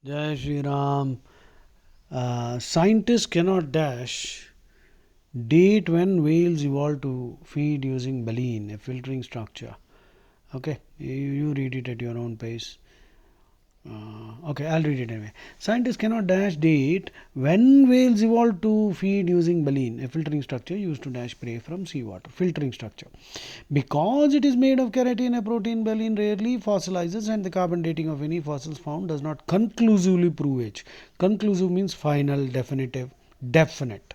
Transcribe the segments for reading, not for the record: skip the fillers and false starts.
Jai Shri Ram. Scientists cannot dash date when whales evolved to feed using baleen, a filtering structure. Okay, you read it at your own pace. Okay, I'll read it anyway. Scientists cannot dash date when whales evolved to feed using baleen, a filtering structure used to dash prey from seawater. Filtering structure. Because it is made of keratin, a protein, baleen rarely fossilizes, and the carbon dating of any fossils found does not conclusively prove age. Conclusive means final, definitive, definite,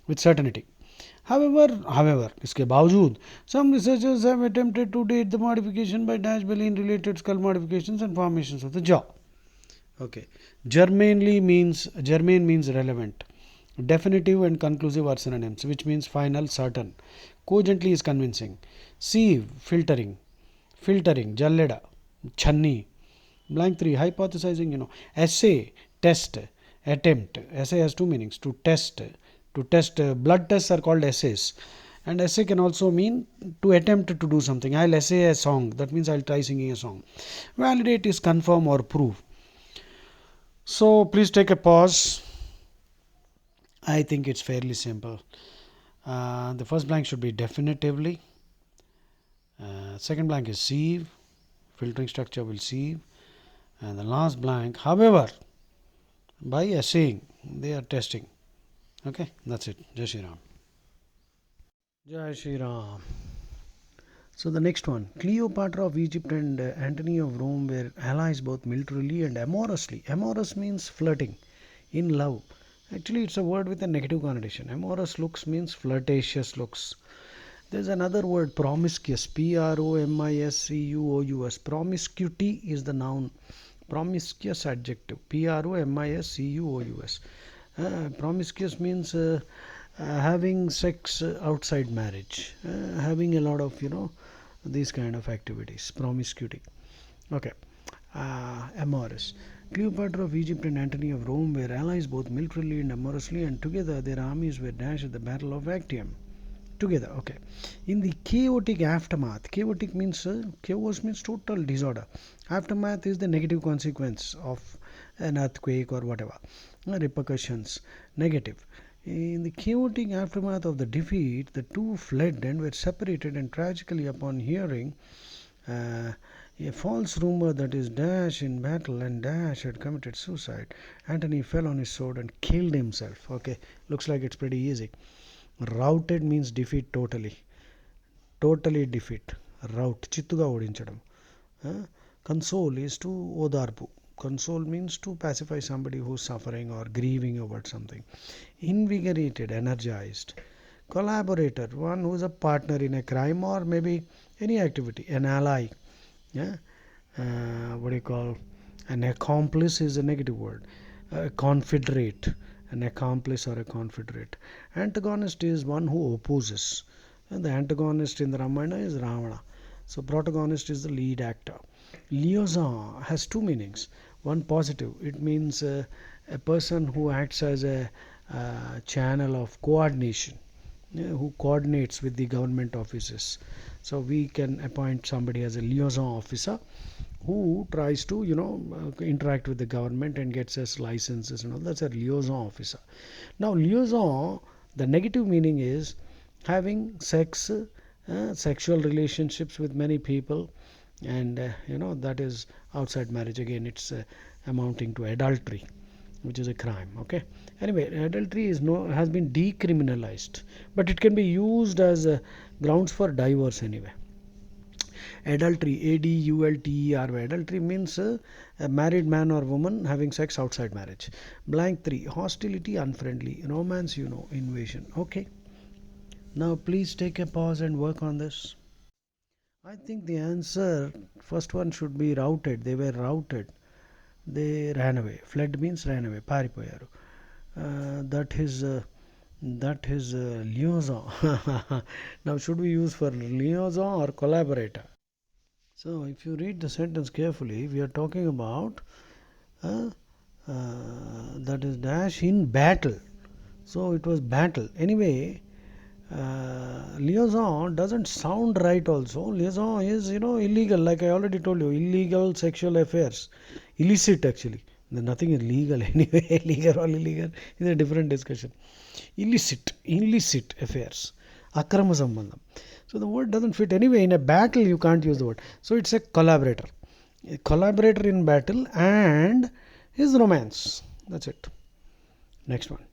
with certainty. However, इसके बावजूद some researchers have attempted to date the modification by dash baleen related skull modifications and formations of the jaw. Okay, germane means relevant. Definitive and conclusive are synonyms, which means final, certain. Cogently is convincing. Sieve, filtering, jalleda, channi. Blank 3, hypothesizing, Essay, test, attempt. Essay has two meanings. To test, blood tests are called essays. And essay can also mean to attempt to do something. I'll essay a song. That means I'll try singing a song. Validate is confirm or prove. So please take a pause. I think it's fairly simple. The first blank should be definitively. Second blank is sieve. Filtering structure will sieve. And the last blank, however, by assaying, they are testing. Okay, that's it. Jai Shri Ram. Jai Shri Ram. So the next one, Cleopatra of Egypt and Antony of Rome were allies both militarily and amorously. Amorous means flirting, in love. Actually, it's a word with a negative connotation. Amorous looks means flirtatious looks. There's another word, promiscuous. Promiscuous. Promiscuity is the noun. Promiscuous adjective. Promiscuous. Promiscuous means having sex outside marriage, having a lot of these kind of activities. Promiscuity. Okay. Amorous. Cleopatra of Egypt and Antony of Rome were allies both militarily and amorously, and together their armies were dashed at the Battle of Actium. Together, okay. In the chaotic aftermath, chaotic means chaos means total disorder. Aftermath is the negative consequence of an earthquake or whatever. Repercussions, negative. In the chaotic aftermath of the defeat, the two fled and were separated, and tragically, upon hearing a false rumor that is Dash in battle and Dash had committed suicide, Antony fell on his sword and killed himself. Okay, looks like it's pretty easy. Routed means defeat totally. Totally defeat. Rout. Chittuga odinchadam. Console is to odarpu. Console means to pacify somebody who's suffering or grieving about something. Invigorated, energized. Collaborator, one who's a partner in a crime or maybe any activity. An ally. Yeah. What do you call? An accomplice is a negative word. A confederate. An accomplice or a confederate. Antagonist is one who opposes. And the antagonist in the Ramayana is Ravana. So protagonist is the lead actor. Liaison has two meanings. One positive. It means a person who acts as a channel of coordination, who coordinates with the government offices. So we can appoint somebody as a liaison officer who tries to interact with the government and gets us licenses and all. That's a liaison officer. Now liaison, the negative meaning is having sexual relationships with many people, and that is outside marriage. Again, it's amounting to adultery, which is a crime. Okay, anyway, adultery has been decriminalized, but it can be used as grounds for divorce anyway. Adultery, adultery. Adultery means a married man or woman having sex outside marriage. Blank 3, hostility, unfriendly. Romance, invasion. Okay, now please take a pause and work on this. I think the answer, first one should be routed. They were routed. They ran away. Fled means ran away. Paripoyaru. That is liaison. Now should we use for liaison or collaborator? So if you read the sentence carefully, we are talking about that is dash in battle. So it was battle. Anyway, liaison doesn't sound right also. Liaison is illegal, like I already told you, illegal sexual affairs. Illicit actually, Nothing is legal anyway. Legal or illegal is a different discussion. Illicit affairs. Akrama sambandham. So the word doesn't fit anyway. In a battle, you can't use the word. So it's a collaborator. A collaborator in battle and his romance. That's it. Next one.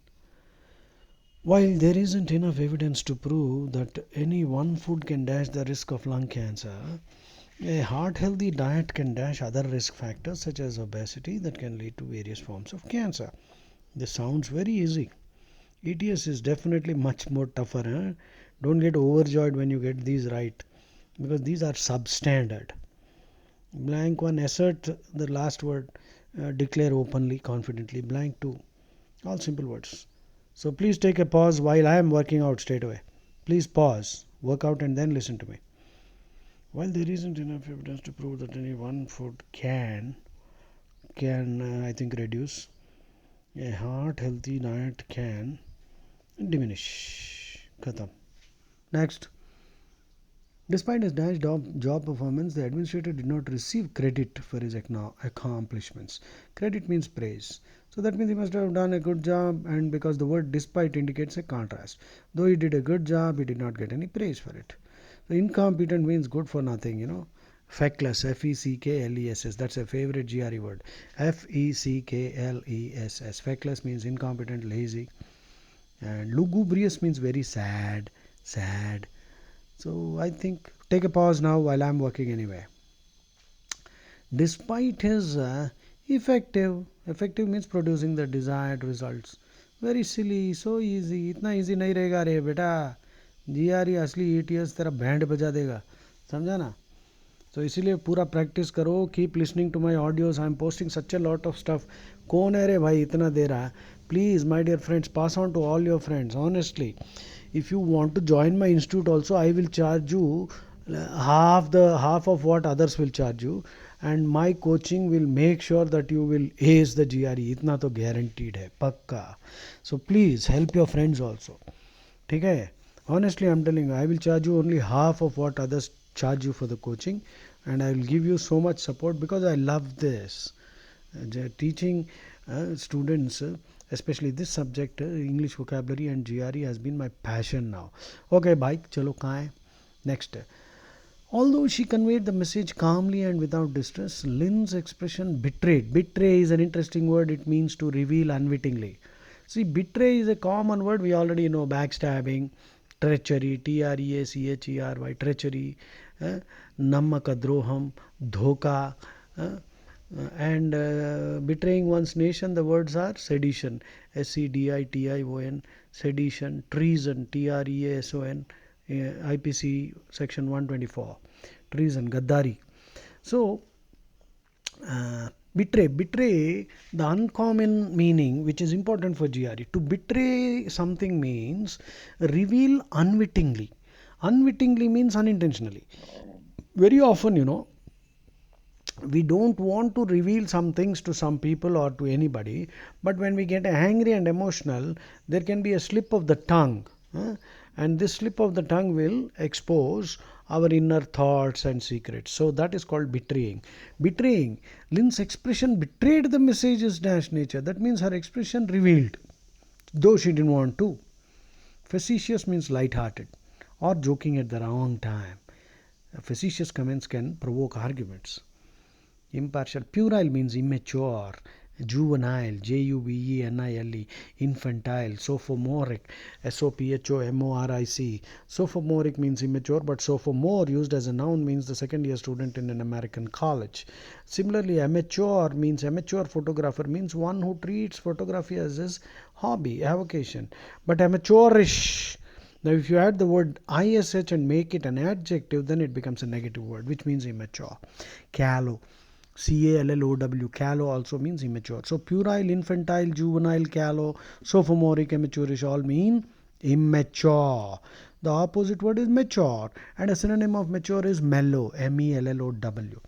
While there isn't enough evidence to prove that any one food can dash the risk of lung cancer, a heart healthy diet can dash other risk factors such as obesity that can lead to various forms of cancer. This sounds very easy. ETS is definitely much more tougher. Huh? Don't get overjoyed when you get these right, because these are substandard. Blank 1, assert the last word, declare openly, confidently. Blank 2, all simple words. So please take a pause while I am working out straight away. Please pause, work out, and then listen to me. While there isn't enough evidence to prove that any one food can I think reduce, a heart healthy diet can diminish. Khatam. Next. Despite his dash job performance, the administrator did not receive credit for his accomplishments. Credit means praise. So that means he must have done a good job, and because the word despite indicates a contrast. Though he did a good job, he did not get any praise for it. So incompetent means good for nothing. Feckless, F-E-C-K-L-E-S-S. That's a favorite GRE word. F-E-C-K-L-E-S-S. Feckless means incompetent, lazy. And lugubrious means very sad. So I think take a pause now while I'm working anyway. Despite his effective means producing the desired results. Very silly, so easy. इतना easy नहीं रहेगा रे बेटा. GRE असली ETS तेरा band बजा देगा, समझा ना. तो इसीलिए पूरा प्रैक्टिस करो. Keep listening to my audios. I am posting such a lot of stuff. कौन है रे भाई इतना दे रहा है? Please my dear friends, pass on to all your friends. Honestly, if you want to join my institute also, I will charge you half of what others will charge you, and my coaching will make sure that you will ace the GRE. इतना तो guaranteed है, पक्का. So please help your friends also. ठीक है? Honestly, I'm telling you, I will charge you only half of what others charge you for the coaching, and I will give you so much support because I love this. Teaching students, especially this subject, English vocabulary and GRE, has been my passion now. Okay, bye. Chalo, kahan hai? Next. Although she conveyed the message calmly and without distress, Lynn's expression betrayed. Betray is an interesting word. It means to reveal unwittingly. See, betray is a common word. We already know. Backstabbing, treachery, T-R-E-A-C-H-E-R-Y, treachery, nammakadroham, dhoka, and betraying one's nation, the words are sedition, S-E-D-I-T-I-O-N, sedition, treason, T-R-E-A-S-O-N, IPC section 124, treason, gaddari. So betray, the uncommon meaning which is important for GRE. To betray something means reveal unwittingly. Unwittingly means unintentionally. Very often, we don't want to reveal some things to some people or to anybody, but when we get angry and emotional, there can be a slip of the tongue, and this slip of the tongue will expose our inner thoughts and secrets. So that is called betraying. Lynn's expression betrayed the message's dash nature. That means her expression revealed, though she didn't want to. Facetious means light-hearted or joking at the wrong time. Facetious comments can provoke arguments. Impartial. Puerile means immature. Juvenile, Juvenile. Infantile. Sophomoric, Sophomoric. Sophomoric means immature, but sophomore used as a noun means the second year student in an American college. Similarly, amateur means amateur photographer, means one who treats photography as his hobby, a vocation. But amateurish, now if you add the word ish and make it an adjective, then it becomes a negative word, which means immature. Callow, C-A-L-L-O-W, callow also means immature. So puerile, infantile, juvenile, callow, sophomoric, amateurish all mean immature. The opposite word is mature, and a synonym of mature is mellow, M-E-L-L-O-W.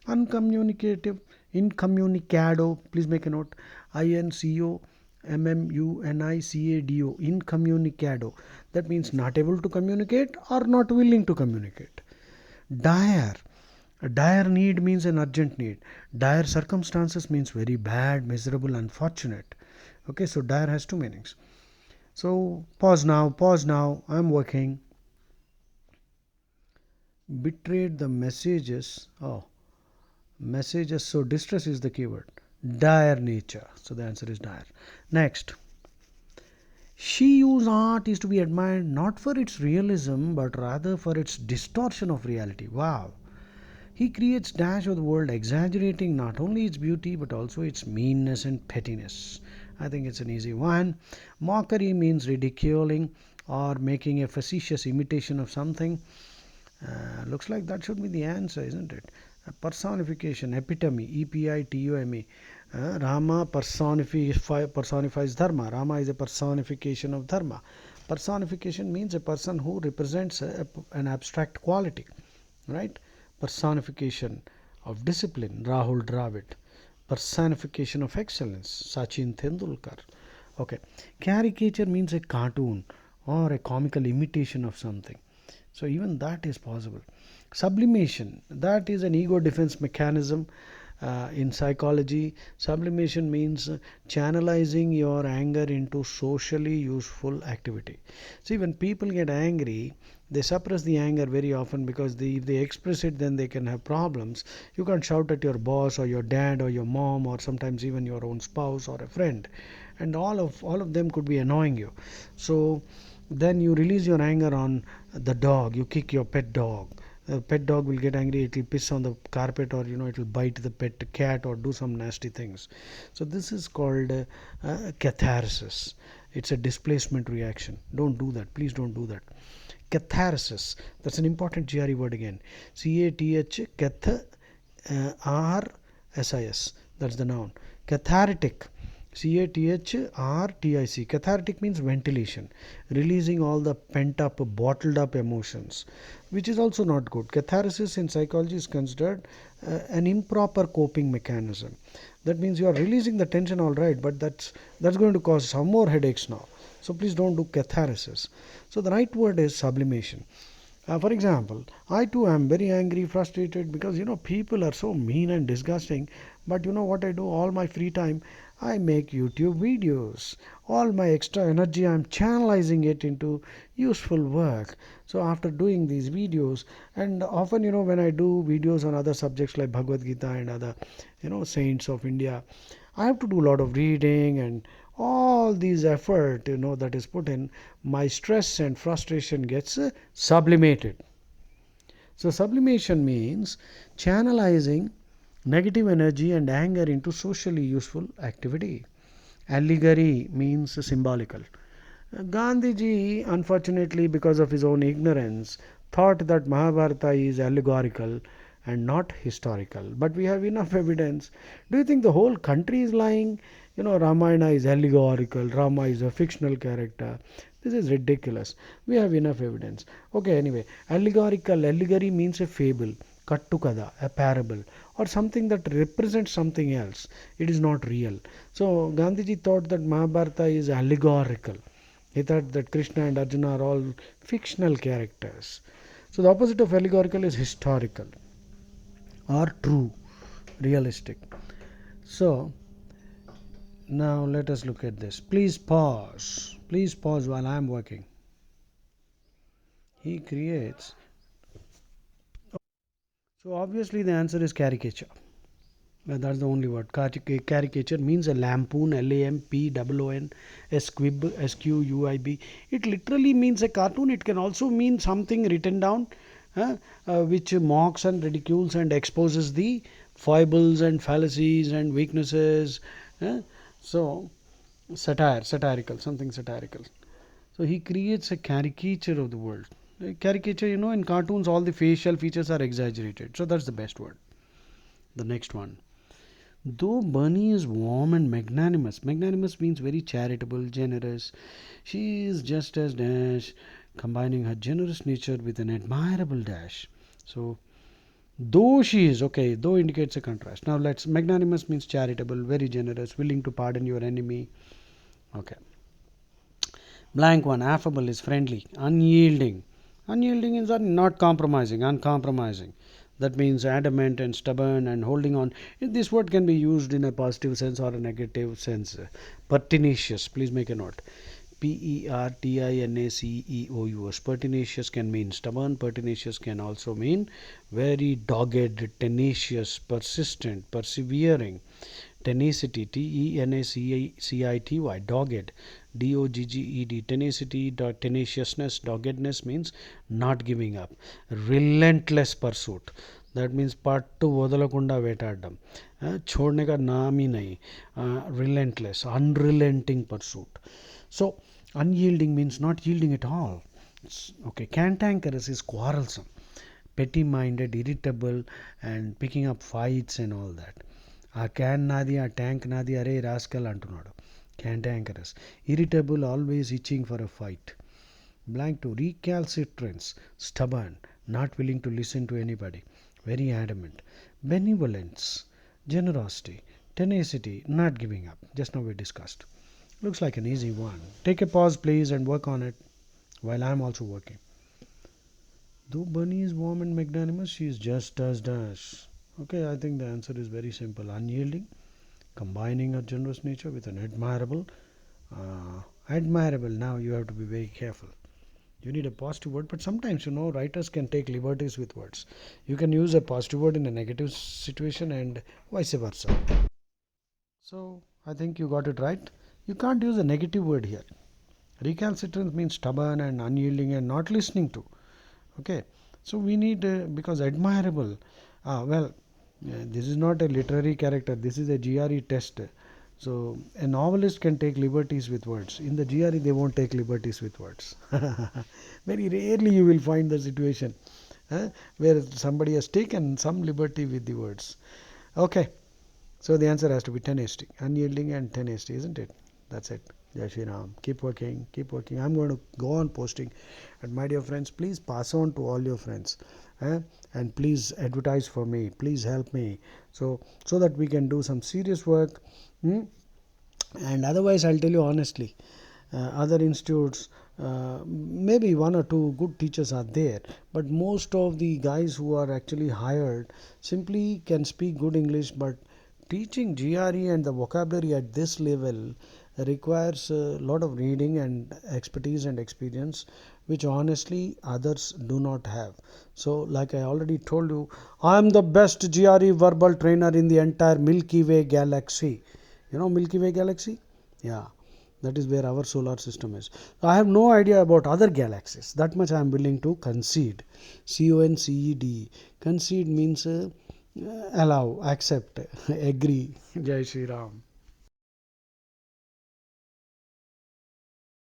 Uncommunicative, incommunicado, please make a note, I-N-C-O-M-M-U-N-I-C-A-D-O, incommunicado. That means not able to communicate or not willing to communicate. Dire, A dire need means an urgent need. Dire circumstances means very bad, miserable, unfortunate. Okay, so dire has two meanings. So pause now, I'm working. Betrayed the messages. Oh, messages. So distress is the keyword. Dire nature. So the answer is dire. Next. Shiyu's art is to be admired not for its realism but rather for its distortion of reality. Wow. He creates dash of the world, exaggerating not only its beauty but also its meanness and pettiness. I think it's an easy one. Mockery means ridiculing or making a facetious imitation of something. Looks like that should be the answer, isn't it? Personification, epitome, epitome. Rama personifies dharma. Rama is a personification of dharma. Personification means a person who represents an abstract quality, right? Personification of discipline, Rahul Dravid. Personification of excellence, Sachin Tendulkar. Okay. Caricature means a cartoon or a comical imitation of something. So even that is possible. Sublimation, that is an ego defense mechanism. In psychology, sublimation means channelizing your anger into socially useful activity. See, when people get angry, they suppress the anger very often because if they express it, then they can have problems. You can't shout at your boss or your dad or your mom or sometimes even your own spouse or a friend, and all of them could be annoying you. So then you release your anger on the dog. You kick your pet dog. The pet dog will get angry. It will piss on the carpet, or it will bite the pet cat or do some nasty things. So this is called catharsis. It's a displacement reaction. Don't do that. Please don't do that. Catharsis. That's an important GRE word again. CATH, cath, RSIS. That's the noun. Cathartic. CATHRTIC. Cathartic means ventilation, releasing all the pent up, bottled up emotions, which is also not good. Catharsis in psychology is considered an improper coping mechanism. That means you are releasing the tension, all right, but that's going to cause some more headaches now. So please don't do catharsis. So the right word is sublimation. For example, I too am very angry, frustrated because people are so mean and disgusting. But you know what I do? All my free time, I make YouTube videos. All my extra energy, I'm channelizing it into useful work. So after doing these videos, and often when I do videos on other subjects like Bhagavad Gita and other saints of India, I have to do a lot of reading and all these effort that is put in. My stress and frustration gets sublimated. So sublimation means channelizing negative energy and anger into socially useful activity. Allegory means symbolical. Gandhiji, unfortunately, because of his own ignorance, thought that Mahabharata is allegorical and not historical. But we have enough evidence. Do you think the whole country is lying? Ramayana is allegorical, Rama is a fictional character. This is ridiculous. We have enough evidence. Okay, anyway, allegory means a fable, kattukada, a parable, or something that represents something else. It is not real. So Gandhiji thought that Mahabharata is allegorical. He thought that Krishna and Arjuna are all fictional characters. So the opposite of allegorical is historical or true, realistic. So now let us look at this. Please pause. Please pause while I am working. He creates. So obviously the answer is caricature. Well, that's the only word. Caricature means a lampoon, LAMPOON, a squib, SQUIB. It literally means a cartoon. It can also mean something written down, which mocks and ridicules and exposes the foibles and fallacies and weaknesses. So, satirical, something satirical. So he creates a caricature of the world. A caricature, in cartoons, all the facial features are exaggerated. So that's the best word. The next one. Though Bunny is warm and magnanimous, magnanimous means very charitable, generous. She is just as dash, combining her generous nature with an admirable dash. So, though she is, okay, though indicates a contrast. Now, magnanimous means charitable, very generous, willing to pardon your enemy. Okay. Blank one, affable is friendly, unyielding. Unyielding is not compromising, uncompromising. That means adamant and stubborn and holding on. This word can be used in a positive sense or a negative sense. Pertinacious, please make a note. Pertinaceous. Pertinacious can mean stubborn. Pertinacious can also mean very dogged, tenacious, persistent, persevering. Tenacity, Tenacity, dogged, Dogged, tenacity, tenaciousness, doggedness means not giving up. Relentless pursuit, that means పట్టు వదలకుండా వేటాడడం, छोड़ने का नाम ही नहीं, relentless, unrelenting pursuit. So unyielding means not yielding at all. Okay, cantankerous is quarrelsome, petty minded, irritable, and picking up fights and all that. ఆ can నాది, ఆ tank నాది, అరే రాస్కల్ అంటున్నాడు. Cantankerous. Irritable, always itching for a fight. Blank to recalcitrance, stubborn, not willing to listen to anybody, very adamant. Benevolence, generosity, tenacity, not giving up. Just now we discussed. Looks like an easy one. Take a pause, please, and work on it while I'm also working. Though Bunny is warm and magnanimous, she is just as dash. Okay, I think the answer is very simple. Unyielding, combining a generous nature with an admirable. Admirable, now you have to be very careful. You need a positive word, but sometimes, writers can take liberties with words. You can use a positive word in a negative situation and vice versa. So, I think you got it right. You can't use a negative word here. Recalcitrant means stubborn and unyielding and not listening to. Okay, so we need, because admirable, this is not a literary character, this is a GRE test. So a novelist can take liberties with words. In the GRE they won't take liberties with words. Very rarely you will find the situation where somebody has taken some liberty with the words. Okay, so the answer has to be tenacity, unyielding and tenacity, isn't it? That's it. Jai Shri Ram. Keep working, keep working. I'm going to go on posting. And my dear friends, please pass on to all your friends. And please advertise for me. Please help me. So that we can do some serious work. And otherwise, I'll tell you honestly, other institutes, maybe one or two good teachers are there, but most of the guys who are actually hired simply can speak good English, but teaching GRE and the vocabulary at this level requires a lot of reading and expertise and experience, which honestly others do not have. So like I already told you, I am the best GRE verbal trainer in the entire Milky Way galaxy. You know Milky Way galaxy? Yeah, that is where our solar system is. I have no idea about other galaxies. That much I am willing to concede. CONCED. Concede means allow, accept, agree. Jai Shri Ram.